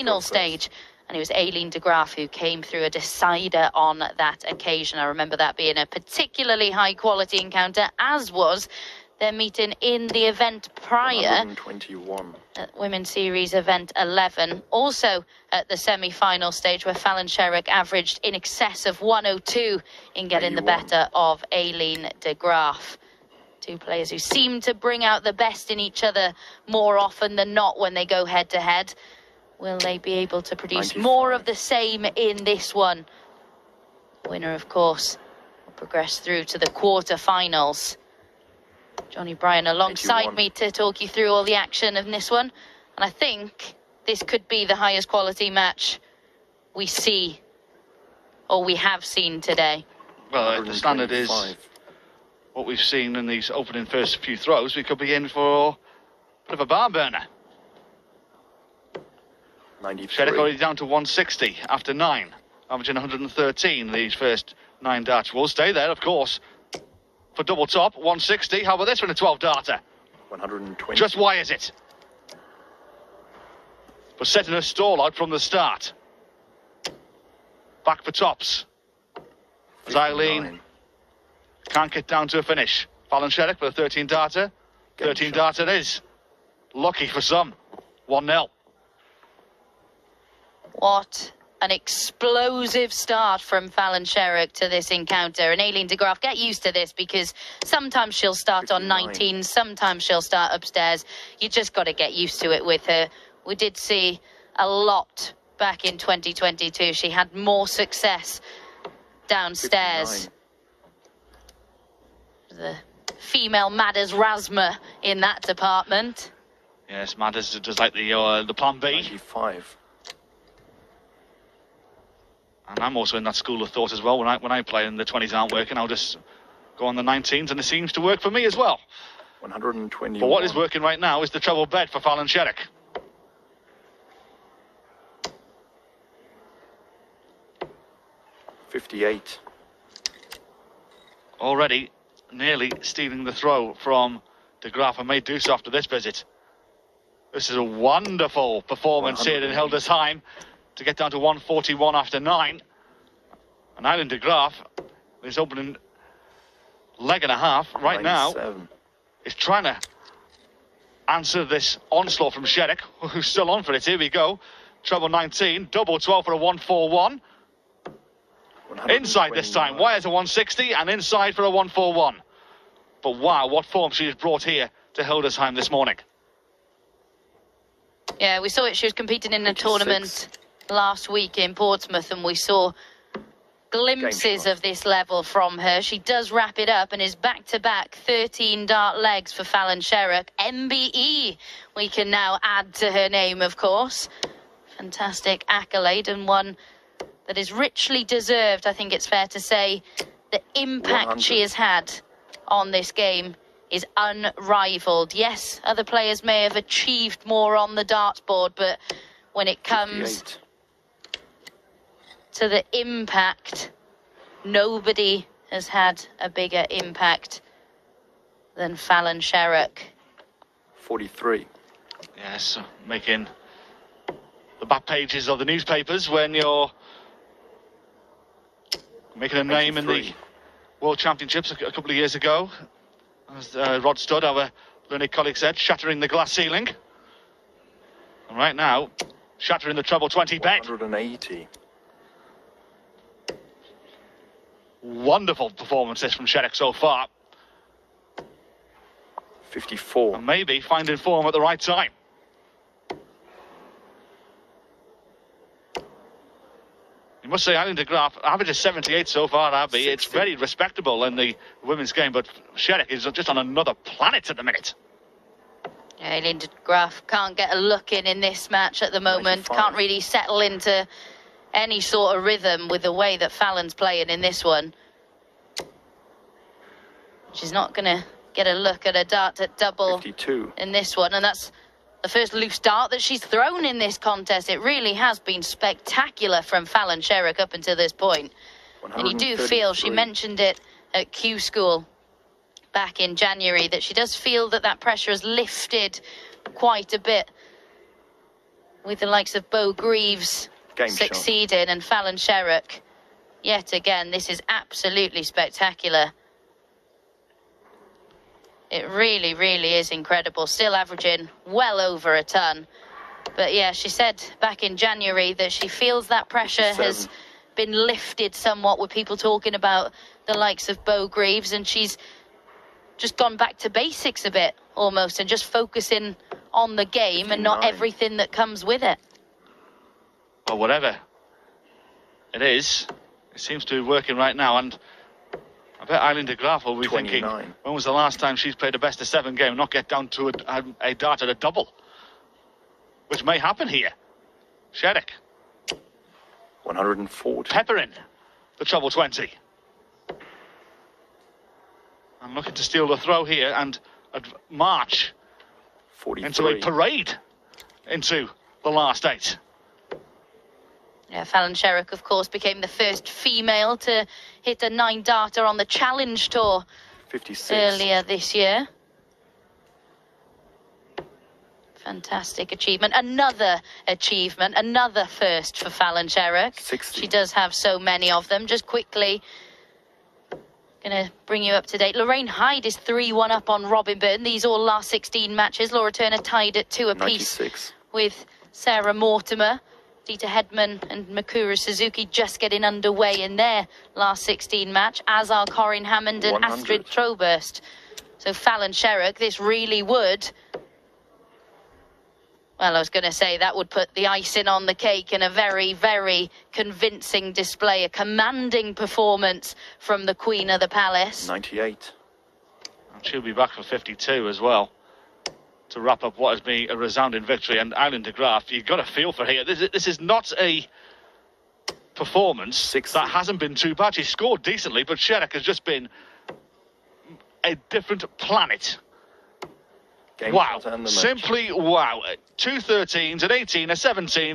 final stage. And it was Aileen de Graff who came through a decider on that occasion. I remember that being a particularly high-quality encounter, as was their meeting in the event prior. 121. At Women's Series Event 11. Also at the semi-final stage, where Fallon Sherrock averaged in excess of 102 in getting the better of Aileen de Graff. Two players who seem to bring out the best in each other more often than not when they go head-to-head. Will they be able to produce 95. more of the same in this one? Winner, of course, will progress through to the quarter-finals. Johnny Bryan alongside 81. me to talk you through all the action in this one. And I think this could be the highest quality match we see, or we have seen today. Well, the standard is what we've seen in these opening first few throws. We could be in for a bit of a barn burner. 93. Sherrock already down to 160 after 9, averaging 113 these first 9 darts. Will stay there, of course, for double top, 160. How about this one, a 12 darter? 120. Just why is it? But setting her stall out from the start. Back for tops. As Aileen can't get down to a finish. Fallon Sherrock for a 13 darter. 13 darter it is. Lucky for some. 1-0. What an explosive start from Fallon Sherrock to this encounter. And Aileen de Graff, get used to this, because sometimes she'll start on 19, sometimes she'll start upstairs. You just got to get used to it with her. We did see a lot back in 2022. She had more success downstairs. 59. The female Madders Rasma in that department. Yes, Madders does like the plan B. 95. And I'm also in that school of thought as well. When I play and the 20s aren't working, I'll just go on the 19s, and it seems to work for me as well. 121. But what is working right now is the treble bed for Fallon Sherrock. $58. Already nearly stealing the throw from de Graff, and may do so after this visit. This is a wonderful performance here in Hildesheim to get down to 141 after 9. And Aileen de Graff, his opening leg and a half right 97. now, is trying to answer this onslaught from Sherrock, who's still on for it. Here we go. Treble 19, double 12 for a 141. Inside this time. Wires a 160 and inside for a 141. But wow, what form she has brought here to Hildesheim this morning. Yeah, we saw it. She was competing in a tournament last week in Portsmouth, and we saw glimpses of this level from her. She does wrap it up and is back-to-back 13 dart legs for Fallon Sherrock. MBE, we can now add to her name, of course. Fantastic accolade, and one that is richly deserved. I think it's fair to say the impact 100. she has had on this game is unrivaled. Yes, other players may have achieved more on the dartboard, but when it comes 58. to the impact, nobody has had a bigger impact than Fallon Sherrock. 43. Yes, making the back pages of the newspapers when you're making a name 83. in the World Championships a couple of years ago. As Rod Studd, our learned colleague, said, shattering the glass ceiling. And right now, shattering the treble 20 bed. 180. Wonderful performances from Sherrock so far. 54. And maybe finding form at the right time. You must say, Aileen de Graff, average is 78 so far, Abby. 60. It's very respectable in the women's game, but Sherrock is just on another planet at the minute. Aileen de Graff can't get a look in this match at the moment. 95. Can't really settle into any sort of rhythm with the way that Fallon's playing in this one. She's not going to get a look at a dart at double 52. in this one, and that's the first loose dart that she's thrown in this contest. It really has been spectacular from Fallon Sherrock up until this point. And you do feel, she mentioned it at Q School back in January, that she does feel that that pressure has lifted quite a bit with the likes of Beau Greaves Game succeeding and Fallon Sherrock. Yet again, this is absolutely spectacular. It really, really is incredible. Still averaging well over a ton. But yeah, she said back in January that she feels that pressure has been lifted somewhat with people talking about the likes of Beau Greaves, and she's just gone back to basics a bit almost and just focusing on the game 59. and not everything that comes with it. Or whatever it is, it seems to be working right now. And I bet Aileen de Graff will be 29. thinking, when was the last time she's played a best of 7 game, not get down to a dart at a double? Which may happen here. Sherrock 140. peppering the treble 20. I'm looking to steal the throw here and march 43. into a parade into the last 8. Yeah, Fallon Sherrock, of course, became the first female to hit a 9-darter on the Challenge Tour 56. earlier this year. Fantastic achievement. Another achievement, another first for Fallon Sherrock. 60. She does have so many of them. Just quickly, going to bring you up to date. Lorraine Hyde is 3-1 up on Robin Burton. These all last 16 matches. Laura Turner tied at 2 apiece 96. with Sarah Mortimer. Dita Hedman and Mikuru Suzuki just getting underway in their last 16 match, as are Corinne Hammond and 100. Astrid Troburst. So Fallon Sherrock, this really would, well, I was going to say that would put the icing on the cake in a very, very convincing display, a commanding performance from the Queen of the Palace. 98. And she'll be back for 52 as well, to wrap up what has been a resounding victory. And Aileen de Graff, you've got a feel for here. This is not a performance 60. that hasn't been too bad. She scored decently, but Sherrock has just been a different planet. Game Wow, shot and the match. simply wow. 2 13s, an 18, a 17.